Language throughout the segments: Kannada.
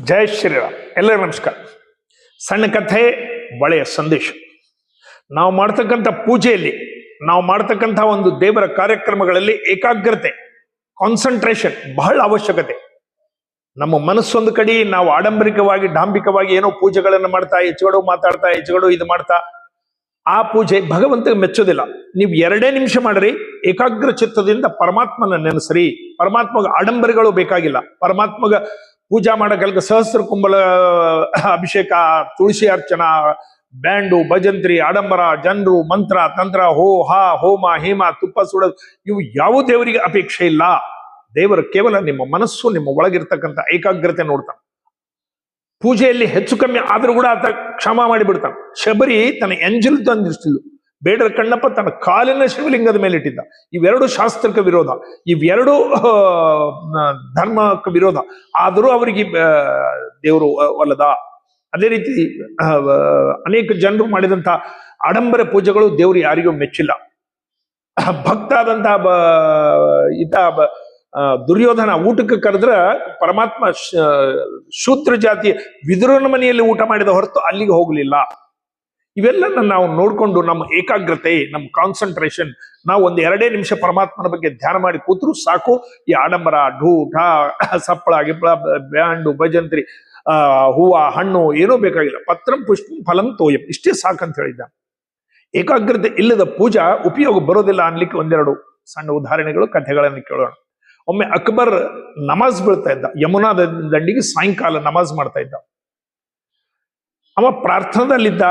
ಜೈ ಶ್ರೀರಾಮ್. ಎಲ್ಲರಿಗೂ ನಮಸ್ಕಾರ. ಸಣ್ಣ ಕಥೆ, ಒಳ್ಳೆಯ ಸಂದೇಶ. ನಾವು ಮಾಡ್ತಕ್ಕಂಥ ಪೂಜೆಯಲ್ಲಿ, ನಾವು ಮಾಡ್ತಕ್ಕಂಥ ಒಂದು ದೇವರ ಕಾರ್ಯಕ್ರಮಗಳಲ್ಲಿ ಏಕಾಗ್ರತೆ, ಕಾನ್ಸಂಟ್ರೇಷನ್ ಬಹಳ ಅವಶ್ಯಕತೆ. ನಮ್ಮ ಮನಸ್ಸೊಂದು ಕಡೆ ನಾವು ಆಡಂಬರಿಕವಾಗಿ ಡಾಂಬಿಕವಾಗಿ ಏನೋ ಪೂಜೆಗಳನ್ನು ಮಾಡ್ತಾ, ಹೆಚ್ಚುಗಡು ಮಾತಾಡ್ತಾ, ಹೆಚ್ಚುಗಡು ಇದು ಮಾಡ್ತಾ, ಆ ಪೂಜೆ ಭಗವಂತಗೆ ಮೆಚ್ಚೋದಿಲ್ಲ. ನೀವು 2 ನಿಮಿಷ ಮಾಡ್ರಿ, ಏಕಾಗ್ರ ಚಿತ್ತದಿಂದ ಪರಮಾತ್ಮನ ನೆನೆಸ್ರಿ. ಪರಮಾತ್ಮಗ ಆಡಂಬರಿಗಳು ಬೇಕಾಗಿಲ್ಲ. ಪರಮಾತ್ಮಗ ಪೂಜಾ ಮಾಡಕ್ಕೆ ಸಹಸ್ರ ಕುಂಬಳ ಅಭಿಷೇಕ, ತುಳಸಿ ಅರ್ಚನಾ, ಬ್ಯಾಂಡು, ಭಜಂತ್ರಿ, ಆಡಂಬರ, ಜನರು, ಮಂತ್ರ ತಂತ್ರ, ಹೋ ಹಾ ಹೋಮ ಹೇಮ, ತುಪ್ಪ ಸುಡೋದು, ಇವು ಯಾವ ದೇವರಿಗೆ ಅಪೇಕ್ಷೆ ಇಲ್ಲ. ದೇವರು ಕೇವಲ ನಿಮ್ಮ ಮನಸ್ಸು, ನಿಮ್ಮ ಒಳಗಿರ್ತಕ್ಕಂಥ ಏಕಾಗ್ರತೆ ನೋಡ್ತಾನೆ. ಪೂಜೆಯಲ್ಲಿ ಹೆಚ್ಚು ಕಮ್ಮಿ ಆದ್ರೂ ಕೂಡ ಆತ ಕ್ಷಮ ಮಾಡಿಬಿಡ್ತಾನೆ. ಶಬರಿ ತನ್ನ ಎಂಜಲ್ ತಂದಿರ್ತಿದ್ಲು, ಬೇಡರ ಕಣ್ಣಪ್ಪ ತನ್ನ ಕಾಲಿನ ಶಿವಲಿಂಗದ ಮೇಲೆ ಇಟ್ಟಿದ್ದ. ಇವೆರಡು ಶಾಸ್ತ್ರಕ್ಕೆ ವಿರೋಧ, ಇವೆರಡು ಧರ್ಮಕ್ಕೆ ವಿರೋಧ. ಆದರೂ ಅವರಿಗೆ ದೇವರು ಒಲ್ಲದ. ಅದೇ ರೀತಿ ಅನೇಕ ಜನರು ಮಾಡಿದಂಥ ಆಡಂಬರ ಪೂಜೆಗಳು ದೇವರು ಯಾರಿಗೂ ಮೆಚ್ಚಿಲ್ಲ. ಭಕ್ತ ಆದಂತಹ ದುರ್ಯೋಧನ ಊಟಕ್ಕೆ ಕರೆದ್ರ ಪರಮಾತ್ಮ ಶೂದ್ರ ಜಾತಿ ವಿದುರನ ಮನೆಯಲ್ಲಿ ಊಟ ಮಾಡಿದ ಹೊರತು ಅಲ್ಲಿಗೆ ಹೋಗಲಿಲ್ಲ. ಇವೆಲ್ಲ ನಾವು ನೋಡ್ಕೊಂಡು ನಮ್ಮ ಏಕಾಗ್ರತೆ, ನಮ್ಮ ಕಾನ್ಸಂಟ್ರೇಷನ್, ನಾವು ಒಂದು 2 ನಿಮಿಷ ಪರಮಾತ್ಮನ ಬಗ್ಗೆ ಧ್ಯಾನ ಮಾಡಿ ಕೂತ್ರು ಸಾಕು. ಈ ಆಡಂಬರ, ಢೂಠ, ಸಪ್ಪಳ ಗಿಪ್ಪಳ, ಬ್ಯಾಂಡು, ಭಜಂತ್ರಿ, ಹೂವ, ಹಣ್ಣು ಏನೂ ಬೇಕಾಗಿಲ್ಲ. ಪತ್ರಂ ಪುಷ್ಪಂ ಫಲಂ ತೋಯಂ, ಇಷ್ಟೇ ಸಾಕಂತ ಹೇಳಿದ್ದ. ಏಕಾಗ್ರತೆ ಇಲ್ಲದ ಪೂಜಾ ಉಪಯೋಗ ಬರೋದಿಲ್ಲ ಅನ್ಲಿಕ್ಕೆ 1-2 ಸಣ್ಣ ಉದಾಹರಣೆಗಳು, ಕಥೆಗಳನ್ನು ಕೇಳೋಣ. ಒಮ್ಮೆ ಅಕ್ಬರ್ ನಮಾಜ್ ಬೀಳ್ತಾ ಇದ್ದ, ಯಮುನಾ ದಂಡಿಗೆ ಸಾಯಂಕಾಲ ನಮಾಜ್ ಮಾಡ್ತಾ ಇದ್ದ. ಅವ ಪ್ರಾರ್ಥನದಲ್ಲಿದ್ದ.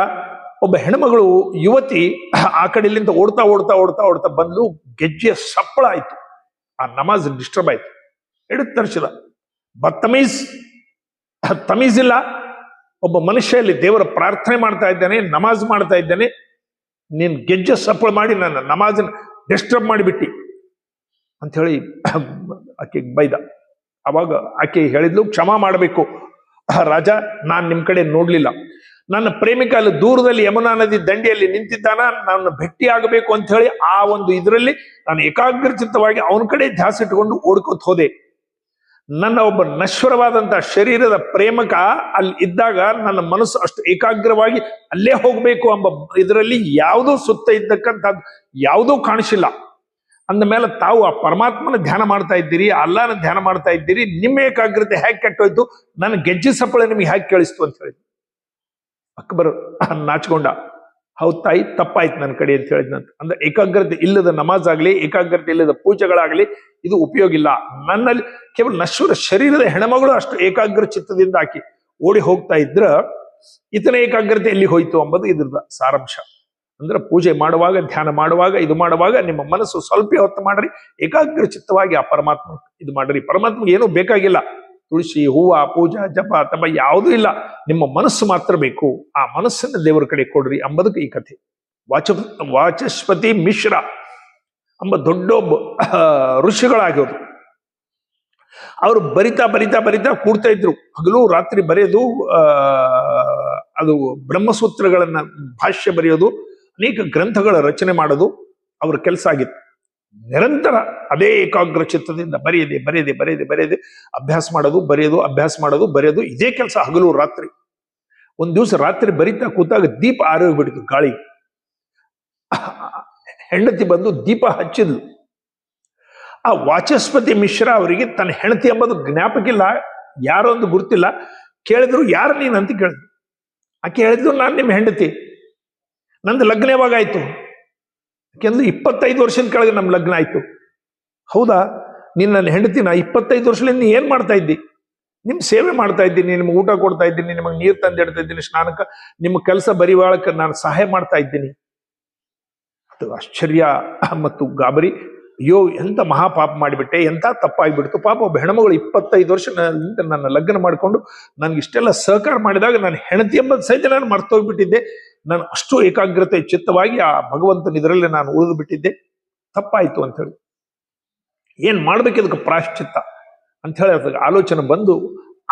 ಒಬ್ಬ ಹೆಣ್ಮಗಳು ಯುವತಿ ಆ ಕಡೆಯಿಂದ ಓಡ್ತಾ ಓಡ್ತಾ ಓಡ್ತಾ ಓಡ್ತಾ ಬಂದು ಗೆಜ್ಜೆಯ ಸಪ್ಪಳ ಆಯ್ತು. ಆ ನಮಾಜ್ ಡಿಸ್ಟರ್ಬ್ ಆಯ್ತು. ಹಿಡಿದು ತರಿಸಿದ. ತಮೀಸ್ ಇಲ್ಲ. ಒಬ್ಬ ಮನುಷ್ಯ ಇಲ್ಲಿ ದೇವರ ಪ್ರಾರ್ಥನೆ ಮಾಡ್ತಾ ಇದ್ದಾನೆ, ನಮಾಜ್ ಮಾಡ್ತಾ ಇದ್ದಾನೆ, ನೀನ್ ಗೆಜ್ಜೆ ಸಪ್ಪಳ ಮಾಡಿ ನನ್ನ ನಮಾಜ್ ಡಿಸ್ಟರ್ಬ್ ಮಾಡಿಬಿಟ್ಟಿ ಅಂತ ಹೇಳಿ ಆಕೆಗೆ ಬೈದ. ಅವಾಗ ಆಕೆ ಹೇಳಿದ್ಲು, ಕ್ಷಮಾ ಮಾಡಬೇಕು ರಾಜ, ನಾನ್ ನಿಮ್ ಕಡೆ ನೋಡ್ಲಿಲ್ಲ. ನನ್ನ ಪ್ರೇಮಿಕ ಅಲ್ಲಿ ದೂರದಲ್ಲಿ ಯಮುನಾ ನದಿ ದಂಡೆಯಲ್ಲಿ ನಿಂತಿದ್ದಾನ, ನಾನು ಭೇಟಿ ಆಗಬೇಕು ಅಂತ ಹೇಳಿ ಆ ಒಂದು ಇದರಲ್ಲಿ ನಾನು ಏಕಾಗ್ರಚಿತ್ತವಾಗಿ ಅವನ ಕಡೆ ಧ್ಯಾಸ ಇಟ್ಕೊಂಡು ಓಡ್ಕೊತ ಹೋದೆ. ನನ್ನ ಒಬ್ಬ ನಶ್ವರವಾದಂತ ಶರೀರದ ಪ್ರೇಮಕ ಅಲ್ಲಿ ಇದ್ದಾಗ ನನ್ನ ಮನಸ್ಸು ಅಷ್ಟು ಏಕಾಗ್ರವಾಗಿ ಅಲ್ಲೇ ಹೋಗ್ಬೇಕು ಎಂಬ ಇದರಲ್ಲಿ ಯಾವುದೋ ಸುತ್ತ ಇದ್ದಕ್ಕಂಥದ್ದು ಯಾವುದೂ ಕಾಣಿಸಿಲ್ಲ. ಅಂದ ಮೇಲೆ ತಾವು ಆ ಪರಮಾತ್ಮನ ಧ್ಯಾನ ಮಾಡ್ತಾ ಇದ್ದೀರಿ, ಅಲ್ಲಾನ ಧ್ಯಾನ ಮಾಡ್ತಾ ಇದ್ದೀರಿ, ನಿಮ್ಮ ಏಕಾಗ್ರತೆ ಹೇಗೆ ಕೆಟ್ಟೋಯ್ತು, ನನ್ನ ಗೆಜ್ಜೆ ಸಪ್ಪಳೆ ನಿಮ್ಗೆ ಹೇಗೆ ಕೇಳಿಸ್ತು ಅಂತ ಹೇಳಿದ್ರು. ಅಕ್ಬರ್ ನಾಚ್ಕೊಂಡ, ಹೌದ್ ತಾಯಿ, ತಪ್ಪಾಯ್ತು ನನ್ನ ಕಡೆ ಅಂತ ಹೇಳಿದ್ನಂತ. ಅಂದ್ರೆ ಏಕಾಗ್ರತೆ ಇಲ್ಲದ ನಮಾಜ್ ಆಗ್ಲಿ, ಏಕಾಗ್ರತೆ ಇಲ್ಲದ ಪೂಜೆಗಳಾಗ್ಲಿ ಇದು ಉಪಯೋಗ ಇಲ್ಲ. ನನ್ನಲ್ಲಿ ಕೇವಲ ನಶ್ವರ ಶರೀರದ ಹೆಣ್ಮಗಳು ಅಷ್ಟು ಏಕಾಗ್ರ ಚಿತ್ತದಿಂದ ಹಾಕಿ ಓಡಿ ಹೋಗ್ತಾ ಇದ್ರ ಇತನ ಏಕಾಗ್ರತೆ ಎಲ್ಲಿ ಹೋಯ್ತು ಎಂಬುದು ಇದ್ರದ ಸಾರಾಂಶ. ಅಂದ್ರೆ ಪೂಜೆ ಮಾಡುವಾಗ, ಧ್ಯಾನ ಮಾಡುವಾಗ, ಇದು ಮಾಡುವಾಗ ನಿಮ್ಮ ಮನಸ್ಸು ಸ್ವಲ್ಪ ಹೊತ್ತು ಮಾಡ್ರಿ, ಏಕಾಗ್ರ ಚಿತ್ತವಾಗಿ ಆ ಪರಮಾತ್ಮ ಇದು ಮಾಡ್ರಿ. ಪರಮಾತ್ಮಗೆ ಏನೂ ಬೇಕಾಗಿಲ್ಲ. ತುಳಸಿ, ಹೂವ, ಪೂಜಾ, ಜಪ, ತಪ ಯಾವುದೂ ಇಲ್ಲ. ನಿಮ್ಮ ಮನಸ್ಸು ಮಾತ್ರ ಬೇಕು. ಆ ಮನಸ್ಸನ್ನ ದೇವರ ಕಡೆ ಕೊಡ್ರಿ ಅಂಬದಕ್ಕೆ ಈ ಕಥೆ. ವಾಚಸ್ಪತಿ ಮಿಶ್ರ ಎಂಬ ದೊಡ್ಡ ಋಷಿಗಳಾಗೋದು. ಅವರು ಬರಿತಾ ಬರಿತಾ ಬರಿತಾ ಕೂಡ್ತಾ ಇದ್ರು. ಹಗಲು ರಾತ್ರಿ ಬರೆಯೋದು, ಅದು ಬ್ರಹ್ಮಸೂತ್ರಗಳನ್ನ ಭಾಷ್ಯ ಬರೆಯೋದು, ಅನೇಕ ಗ್ರಂಥಗಳ ರಚನೆ ಮಾಡೋದು ಅವ್ರ ಕೆಲಸ ಆಗಿತ್ತು. ನಿರಂತರ ಅದೇ ಏಕಾಗ್ರ ಚಿತ್ತದಿಂದ ಬರೆಯದೆ ಬರೆಯದೆ ಬರೆಯದೆ ಬರೆಯದೆ ಅಭ್ಯಾಸ ಮಾಡೋದು, ಬರೆಯೋದು, ಅಭ್ಯಾಸ ಮಾಡೋದು, ಬರೆಯೋದು, ಇದೇ ಕೆಲಸ ಹಗಲು ರಾತ್ರಿ. ಒಂದ್ ದಿವಸ ರಾತ್ರಿ ಬರಿತಾ ಕೂತಾಗ ದೀಪ ಆರೋಗ್ಬಿಟ್ಟಿತು ಗಾಳಿ. ಹೆಂಡತಿ ಬಂದು ದೀಪ ಹಚ್ಚಿದ್ಲು. ಆ ವಾಚಸ್ಪತಿ ಮಿಶ್ರ ಅವರಿಗೆ ತನ್ನ ಹೆಂಡತಿ ಎಂಬುದು ಜ್ಞಾಪಕಿಲ್ಲ, ಯಾರೋ ಒಂದು ಗುರ್ತಿಲ್ಲ. ಕೇಳಿದ್ರು, ಯಾರು ನೀನ್ ಅಂತ ಕೇಳಿದ್ರು. ಆಕೆ ಹೇಳಿದ್ರು, ನಾನು ನಿಮ್ಮ ಹೆಂಡತಿ, ನಂದು ಲಗ್ನ ಯಾವಾಗ ಆಯ್ತು? ಯಾಕೆಂದ್ರೆ 25 ವರ್ಷದ ಕೆಳಗೆ ನಮ್ಮ ಲಗ್ನ ಆಯ್ತು. ಹೌದಾ, ನೀನ್ ನನ್ನ ಹೆಂಡತಿನ 25 ವರ್ಷದಿಂದ ಏನ್ ಮಾಡ್ತಾ ಇದ್ದಿ? ನಿಮ್ ಸೇವೆ ಮಾಡ್ತಾ ಇದ್ದೀನಿ, ನಿಮ್ಗೆ ಊಟ ಕೊಡ್ತಾ ಇದ್ದೀನಿ, ನಿಮಗೆ ನೀರು ತಂದಿಡ್ತಾ ಇದ್ದೀನಿ, ಸ್ನಾನಕ್ಕೆ, ನಿಮ್ಮ ಕೆಲಸ ಬರಿವಾಳಕ್ಕೆ ನಾನು ಸಹಾಯ ಮಾಡ್ತಾ ಇದ್ದೀನಿ. ಅದು ಆಶ್ಚರ್ಯ ಮತ್ತು ಗಾಬರಿ. ಅಯ್ಯೋ, ಎಂತ ಮಹಾಪಾಪ ಮಾಡಿಬಿಟ್ಟೆ, ಎಂತ ತಪ್ಪಾಗ್ಬಿಡ್ತು. ಪಾಪ ಒಬ್ಬ ಹೆಣ್ಮಗಳು 25 ವರ್ಷದಿಂದ ನನ್ನ ಲಗ್ನ ಮಾಡಿಕೊಂಡು ನನ್ಗೆ ಇಷ್ಟೆಲ್ಲ ಸಹಕಾರ ಮಾಡಿದಾಗ ನನ್ನ ಹೆಂಡತಿ ಎಂಬ ಸಹಿತ ನಾನು ಮರ್ತೋಗ್ಬಿಟ್ಟಿದ್ದೆ. ನಾನು ಅಷ್ಟು ಏಕಾಗ್ರತೆ ಚಿತ್ತವಾಗಿ ಆ ಭಗವಂತನ ಇದರಲ್ಲಿ ನಾನು ಉಳಿದು ಬಿಟ್ಟಿದ್ದೆ, ತಪ್ಪಾಯ್ತು ಅಂತ ಹೇಳಿ. ಏನ್ ಮಾಡ್ಬೇಕು ಇದಕ್ಕೆ ಪ್ರಾಶ್ಚಿತ್ತ ಅಂತ ಹೇಳಿ ಅದಕ್ಕೆ ಆಲೋಚನೆ ಬಂದು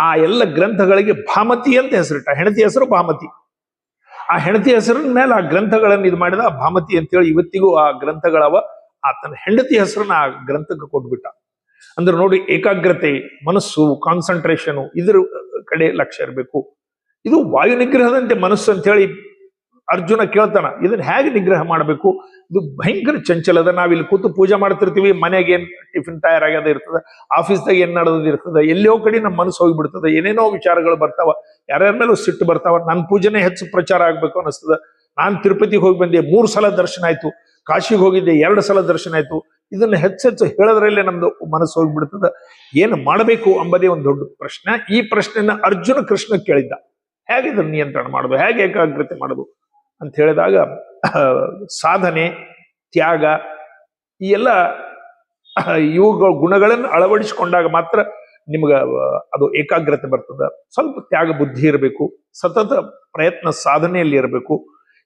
ಆ ಎಲ್ಲ ಗ್ರಂಥಗಳಿಗೆ ಭಾಮತಿ ಅಂತ ಹೆಸರಿಟ್ಟ. ಹೆಂಡತಿ ಹೆಸರು ಭಾಮತಿ. ಆ ಹೆಂಡತಿ ಹೆಸರಿನ ಮೇಲೆ ಆ ಗ್ರಂಥಗಳನ್ನು ಇದು ಮಾಡಿದ ಭಾಮತಿ ಅಂತೇಳಿ ಇವತ್ತಿಗೂ ಆ ಗ್ರಂಥಗಳವ. ಆತನ ಹೆಂಡತಿ ಹೆಸರನ್ನ ಆ ಗ್ರಂಥಕ್ಕೆ ಕೊಟ್ಬಿಟ್ಟ. ಅಂದ್ರೆ ನೋಡಿ, ಏಕಾಗ್ರತೆ, ಮನಸ್ಸು, ಕಾನ್ಸಂಟ್ರೇಷನ್, ಇದ್ರ ಕಡೆ ಲಕ್ಷ್ಯ ಇರಬೇಕು. ಇದು ವಾಯು ನಿಗ್ರಹದಂತೆ ಮನಸ್ಸು ಅಂತ ಹೇಳಿ ಅರ್ಜುನ ಕೇಳ್ತಾನ. ಇದನ್ನ ಹೇಗೆ ನಿಗ್ರಹ ಮಾಡಬೇಕು? ಇದು ಭಯಂಕರ ಚಂಚಲದ. ನಾವಿಲ್ಲಿ ಕೂತು ಪೂಜೆ ಮಾಡ್ತಿರ್ತೀವಿ, ಮನೆಗೆ ಏನ್ ಟಿಫಿನ್ ತಯಾರಾಗದ ಇರ್ತದ, ಆಫೀಸ್ದಾಗ ಏನ್ ನಡೆದ್ ಇರ್ತದ, ಎಲ್ಲೋ ಕಡೆ ನಮ್ಮ ಮನಸ್ಸು ಹೋಗ್ಬಿಡ್ತದ, ಏನೇನೋ ವಿಚಾರಗಳು ಬರ್ತಾವ, ಯಾರ್ಯಾರ ಮೇಲೂ ಸಿಟ್ಟು ಬರ್ತಾವ. ನನ್ನ ಪೂಜೆನೇ ಹೆಚ್ಚು ಪ್ರಚಾರ ಆಗ್ಬೇಕು ಅನಿಸ್ತದ. ನಾನ್ ತಿರುಪತಿಗೆ ಹೋಗಿ ಬಂದೆ, 3 ಸಲ ದರ್ಶನ ಆಯ್ತು, ಕಾಶಿಗೆ ಹೋಗಿದ್ದೆ 2 ಸಲ ದರ್ಶನ ಆಯ್ತು. ಇದನ್ನ ಹೆಚ್ಚೆಚ್ಚು ಹೇಳೋದ್ರಲ್ಲೇ ನಮ್ದು ಮನಸ್ಸು ಹೋಗ್ಬಿಡ್ತದ. ಏನು ಮಾಡಬೇಕು ಅಂಬದೇ ಒಂದು ದೊಡ್ಡ ಪ್ರಶ್ನೆ. ಈ ಪ್ರಶ್ನೆನ ಅರ್ಜುನ ಕೃಷ್ಣ ಕೇಳಿದ್ದ, ಹೇಗೆ ಇದನ್ನ ನಿಯಂತ್ರಣ ಮಾಡೋದು, ಹೇಗೆ ಏಕಾಗ್ರತೆ ಮಾಡೋದು ಅಂತ ಹೇಳಿದಾಗ, ಸಾಧನೆ, ತ್ಯಾಗ, ಈ ಎಲ್ಲ ಇವುಗಳ ಗುಣಗಳನ್ನು ಅಳವಡಿಸಿಕೊಂಡಾಗ ಮಾತ್ರ ನಿಮ್ಗ ಅದು ಏಕಾಗ್ರತೆ ಬರ್ತದ. ಸ್ವಲ್ಪ ತ್ಯಾಗ ಬುದ್ಧಿ ಇರಬೇಕು, ಸತತ ಪ್ರಯತ್ನ ಸಾಧನೆಯಲ್ಲಿ ಇರಬೇಕು.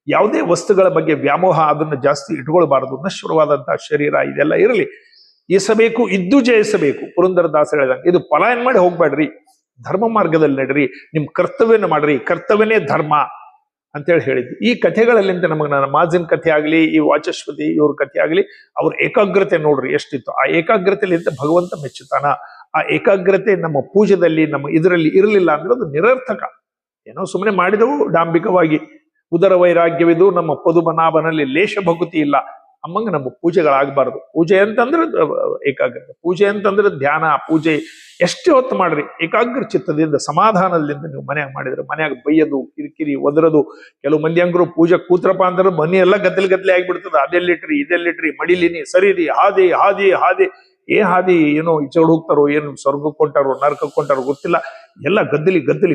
ಯಾವುದೇ ವಸ್ತುಗಳ ಬಗ್ಗೆ ವ್ಯಾಮೋಹ ಅದನ್ನು ಜಾಸ್ತಿ ಇಟ್ಕೊಳ್ಬಾರದು. ನಶ್ವರವಾದಂತಹ ಶರೀರ ಇದೆಲ್ಲ ಇರಲಿ, ಈಸಬೇಕು, ಇದ್ದು ಜಯಿಸಬೇಕು. ಪುರಂದರದಾಸರು ಹೇಳಿದಂಗೆ ಇದು ಪಲಾಯನ ಮಾಡಿ ಹೋಗ್ಬೇಡ್ರಿ, ಧರ್ಮ ಮಾರ್ಗದಲ್ಲಿ ನಡ್ರಿ, ನಿಮ್ ಕರ್ತವ್ಯನ ಮಾಡ್ರಿ, ಕರ್ತವ್ಯನೇ ಧರ್ಮ ಅಂತೇಳಿ ಹೇಳಿದ್ವಿ. ಈ ಕಥೆಗಳಲ್ಲಿಂದ ನಮಗೆ ನನ್ನ ಮಾಜಿನ ಕಥೆ ಆಗ್ಲಿ, ಈ ವಾಚಸ್ಪತಿ ಇವ್ರ ಕಥೆ ಆಗ್ಲಿ, ಅವ್ರ ಏಕಾಗ್ರತೆ ನೋಡ್ರಿ ಎಷ್ಟಿತ್ತು. ಆ ಏಕಾಗ್ರತೆಯಲ್ಲಿಂದ ಭಗವಂತ ಮೆಚ್ಚುತ್ತಾನ. ಆ ಏಕಾಗ್ರತೆ ನಮ್ಮ ಪೂಜೆದಲ್ಲಿ, ನಮ್ಮ ಇದರಲ್ಲಿ ಇರಲಿಲ್ಲ ಅಂದ್ರೆ ಅದು ನಿರರ್ಥಕ. ಏನೋ ಸುಮ್ಮನೆ ಮಾಡಿದವು ಡಾಂಬಿಕವಾಗಿ. ಉದರ ವೈರಾಗ್ಯವಿದು ನಮ್ಮ ಪದುಮನಾಭನಲ್ಲಿ ಲೇಷ ಭಕುತಿ ಇಲ್ಲ ಅಮ್ಮಂಗ ನಮ್ಮ ಪೂಜೆಗಳಾಗಬಾರ್ದು. ಪೂಜೆ ಅಂತಂದ್ರೆ ಏಕಾಗ್ರತೆ, ಪೂಜೆ ಅಂತಂದ್ರೆ ಧ್ಯಾನ, ಪೂಜೆ ಎಷ್ಟೇ ಹೊತ್ತು ಮಾಡ್ರಿ ಏಕಾಗ್ರ ಚಿತ್ತದಿಂದ ಸಮಾಧಾನದಿಂದ ನೀವು ಮನ್ಯಾಗ ಮಾಡಿದ್ರೆ, ಮನ್ಯಾಗ ಬೈಯೋದು, ಕಿರಿಕಿರಿ, ಒದರದು. ಕೆಲವು ಮಂದಿ ಅಂಗರು ಪೂಜೆ ಕೂತ್ರಪ್ಪ ಅಂದ್ರೆ ಮನೆ ಎಲ್ಲ ಗದ್ದಲಿ ಆಗಿಬಿಡ್ತದ. ಅದೆಲ್ಲಿಟ್ರಿ, ಇದೆಲ್ಲಿಟ್ರಿ, ಮಡಿಲಿನಿ, ಸರಿದಿ, ಹಾದಿ ಹಾದಿ ಹಾದಿ, ಹಾದಿ ಏನೋ ಈಚೆಗೆ ಹೋಗ್ತಾರೋ, ಏನು ಸ್ವರ್ಗಕ್ಕೆ ಕೊಂಟಾರೋ, ನರಕಕ್ಕೆ ಕೊಂಟಾರೋ ಗೊತ್ತಿಲ್ಲ. ಎಲ್ಲ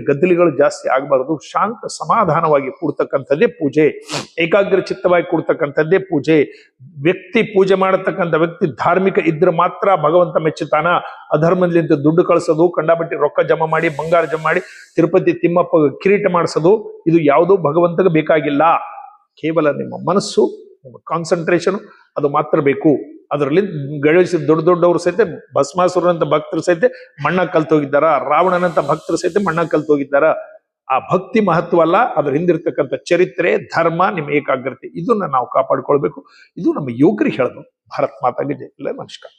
ಗದ್ದಲಿಗಳು ಜಾಸ್ತಿ ಆಗಬಾರ್ದು. ಶಾಂತ ಸಮಾಧಾನವಾಗಿ ಕೂಡ್ತಕ್ಕಂಥದ್ದೇ ಪೂಜೆ, ಏಕಾಗ್ರ ಚಿತ್ತವಾಗಿ ಕೂಡ್ತಕ್ಕಂಥದ್ದೇ ಪೂಜೆ. ವ್ಯಕ್ತಿ ಪೂಜೆ ಮಾಡತಕ್ಕಂಥ ವ್ಯಕ್ತಿ ಧಾರ್ಮಿಕ ಇದ್ರೆ ಮಾತ್ರ ಭಗವಂತ ಮೆಚ್ಚುತ್ತಾನ. ಅಧರ್ಮದಿಂದ ದುಡ್ಡು ಕಳಿಸೋದು, ಕಂಡಾಪಟ್ಟಿ ರೊಕ್ಕ ಜಮಾ ಮಾಡಿ, ಬಂಗಾರ ಜಮಾ ಮಾಡಿ, ತಿರುಪತಿ ತಿಮ್ಮಪ್ಪ ಕಿರೀಟ ಮಾಡಿಸೋದು, ಇದು ಯಾವುದೂ ಭಗವಂತಗೆ ಬೇಕಾಗಿಲ್ಲ. ಕೇವಲ ನಿಮ್ಮ ಮನಸ್ಸು, ನಿಮ್ಮ ಕಾನ್ಸಂಟ್ರೇಷನ್ ಅದು ಮಾತ್ರ ಬೇಕು. ಅದರಲ್ಲಿ ಗಳಿಸಿದ ದೊಡ್ಡವರು ಸಹಿತ, ಭಸ್ಮಾಸುರನಂತ ಭಕ್ತರು ಸಹಿತ ಮಣ್ಣ ಕಲ್ತೋಗಿದ್ದಾರ, ರಾವಣನಂತ ಭಕ್ತರು ಸಹಿತ ಮಣ್ಣ ಕಲ್ತೋಗಿದ್ದಾರ. ಆ ಭಕ್ತಿ ಮಹತ್ವ ಅಲ್ಲ, ಅದ್ರ ಹಿಂದಿರ್ತಕ್ಕಂಥ ಚರಿತ್ರೆ, ಧರ್ಮ, ನಿಮ್ಮ ಏಕಾಗ್ರತೆ, ಇದನ್ನ ನಾವು ಕಾಪಾಡ್ಕೊಳ್ಬೇಕು. ಇದು ನಮ್ಮ ಯುವಕರಿಗೆ ಹೇಳೋದು. ಭಾರತ್ ಮಾತಾಗೆ ಜೈ. ನಮಸ್ಕಾರ.